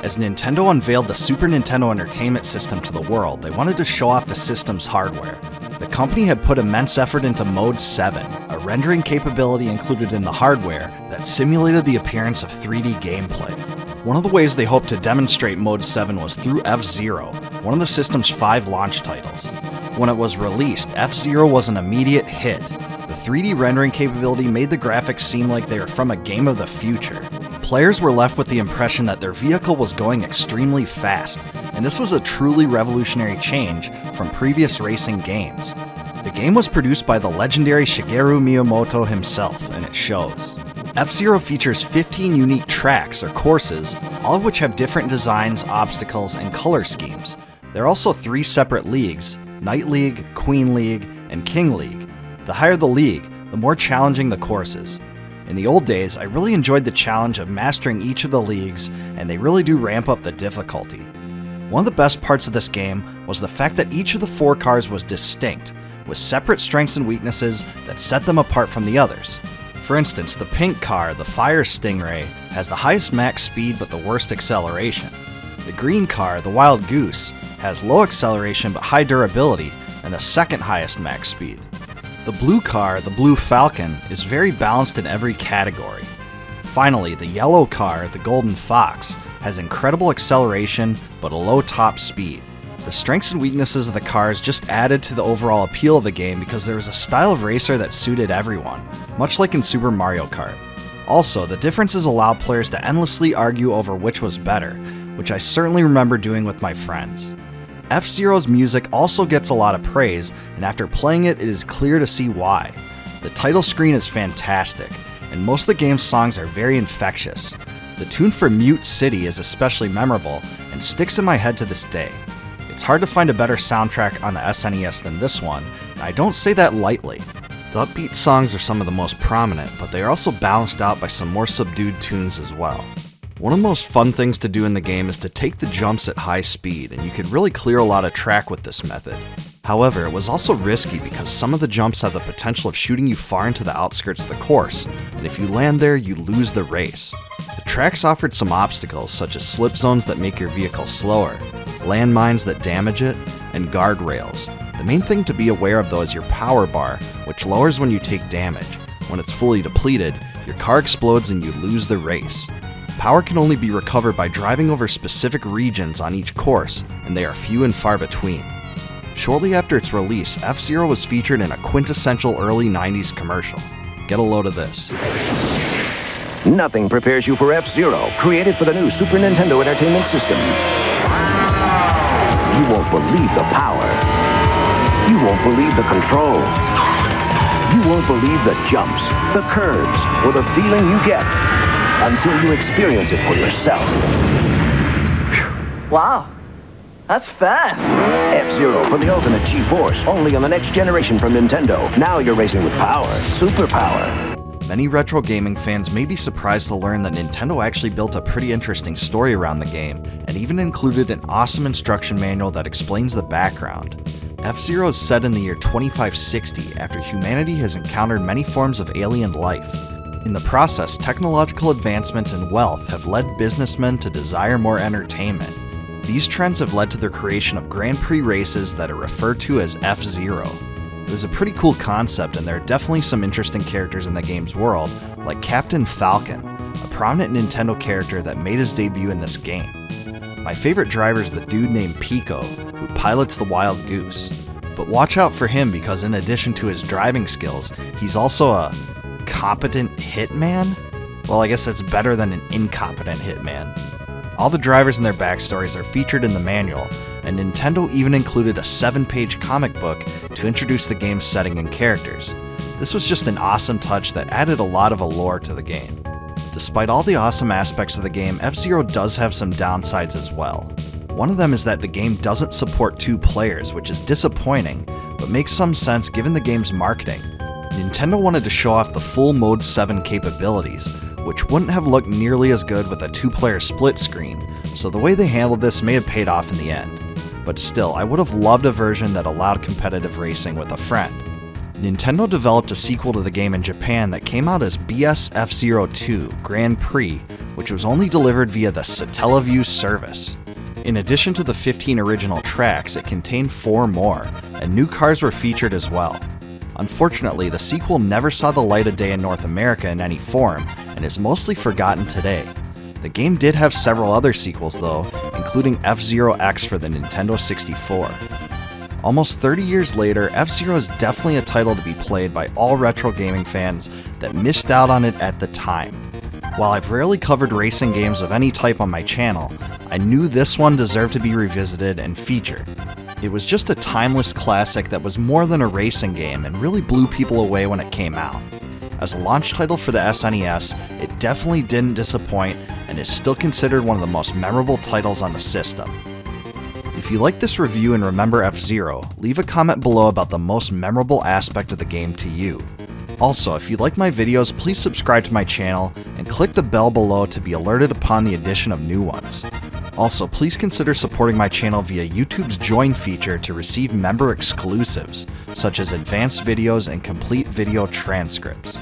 As Nintendo unveiled the Super Nintendo Entertainment System to the world, they wanted to show off the system's hardware. The company had put immense effort into Mode 7, a rendering capability included in the hardware that simulated the appearance of 3D gameplay. One of the ways they hoped to demonstrate Mode 7 was through FZero, one of the system's 5 launch titles. When it was released, FZero was an immediate hit. The 3D rendering capability made the graphics seem like they were from a game of the future. Players were left with the impression that their vehicle was going extremely fast, and this was a truly revolutionary change from previous racing games. The game was produced by the legendary Shigeru Miyamoto himself, and it shows. FZero features 15 unique tracks or courses, all of which have different designs, obstacles, and color schemes. There are also 3 separate leagues: Knight League, Queen League, and King League. The higher the league, the more challenging the courses. In the old days, I really enjoyed the challenge of mastering each of the leagues, and they really do ramp up the difficulty. One of the best parts of this game was the fact that each of the 4 cars was distinct, with separate strengths and weaknesses that set them apart from the others. For instance, the pink car, the Fire Stingray, has the highest max speed but the worst acceleration. The green car, the Wild Goose, has low acceleration but high durability and the second highest max speed. The blue car, the Blue Falcon, is very balanced in every category. Finally, the yellow car, the Golden Fox, has incredible acceleration but a low top speed. The strengths and weaknesses of the cars just added to the overall appeal of the game because there was a style of racer that suited everyone, much like in Super Mario Kart. Also, the differences allowed players to endlessly argue over which was better, which I certainly remember doing with my friends. FZero's music also gets a lot of praise, and after playing it is clear to see why. The title screen is fantastic, and most of the game's songs are very infectious. The tune for Mute City is especially memorable, and sticks in my head to this day. It's hard to find a better soundtrack on the SNES than this one, and I don't say that lightly. The upbeat songs are some of the most prominent, but they are also balanced out by some more subdued tunes as well. One of the most fun things to do in the game is to take the jumps at high speed, and you could really clear a lot of track with this method. However, it was also risky because some of the jumps have the potential of shooting you far into the outskirts of the course, and if you land there, you lose the race. The tracks offered some obstacles, such as slip zones that make your vehicle slower, landmines that damage it, and guardrails. The main thing to be aware of though is your power bar, which lowers when you take damage. When it's fully depleted, your car explodes and you lose the race. Power can only be recovered by driving over specific regions on each course, and they are few and far between. Shortly after its release, FZero was featured in a quintessential early 90s commercial. Get a load of this. Nothing prepares you for FZero, created for the new Super Nintendo Entertainment System. You won't believe the power. You won't believe the control. You won't believe the jumps, the curves, or the feeling you get until you experience it for yourself. Wow, that's fast. FZero for the ultimate G-Force, only on the next generation from Nintendo. Now you're racing with power, superpower. Many retro gaming fans may be surprised to learn that Nintendo actually built a pretty interesting story around the game, and even included an awesome instruction manual that explains the background. FZero is set in the year 2560 after humanity has encountered many forms of alien life. In the process, technological advancements and wealth have led businessmen to desire more entertainment. These trends have led to the creation of Grand Prix races that are referred to as FZero. It was a pretty cool concept, and there are definitely some interesting characters in the game's world, like Captain Falcon, a prominent Nintendo character that made his debut in this game. My favorite driver is the dude named Pico, who pilots the Wild Goose. But watch out for him because in addition to his driving skills, he's also a competent hitman? Well, I guess that's better than an incompetent hitman. All the drivers and their backstories are featured in the manual, and Nintendo even included a 7-page comic book to introduce the game's setting and characters. This was just an awesome touch that added a lot of allure to the game. Despite all the awesome aspects of the game, FZero does have some downsides as well. One of them is that the game doesn't support 2 players, which is disappointing, but makes some sense given the game's marketing. Nintendo wanted to show off the full Mode 7 capabilities, which wouldn't have looked nearly as good with a 2-player split screen, so the way they handled this may have paid off in the end. But still, I would have loved a version that allowed competitive racing with a friend. Nintendo developed a sequel to the game in Japan that came out as BS FZero 2 Grand Prix, which was only delivered via the Satellaview service. In addition to the 15 original tracks, it contained 4 more, and new cars were featured as well. Unfortunately, the sequel never saw the light of day in North America in any form, and is mostly forgotten today. The game did have several other sequels though, including FZero X for the Nintendo 64. Almost 30 years later, FZero is definitely a title to be played by all retro gaming fans that missed out on it at the time. While I've rarely covered racing games of any type on my channel, I knew this one deserved to be revisited and featured. It was just a timeless classic that was more than a racing game and really blew people away when it came out. As a launch title for the SNES, it definitely didn't disappoint and is still considered one of the most memorable titles on the system. If you like this review and remember FZero, leave a comment below about the most memorable aspect of the game to you. Also, if you like my videos, please subscribe to my channel and click the bell below to be alerted upon the addition of new ones. Also, please consider supporting my channel via YouTube's Join feature to receive member exclusives, such as advanced videos and complete video transcripts.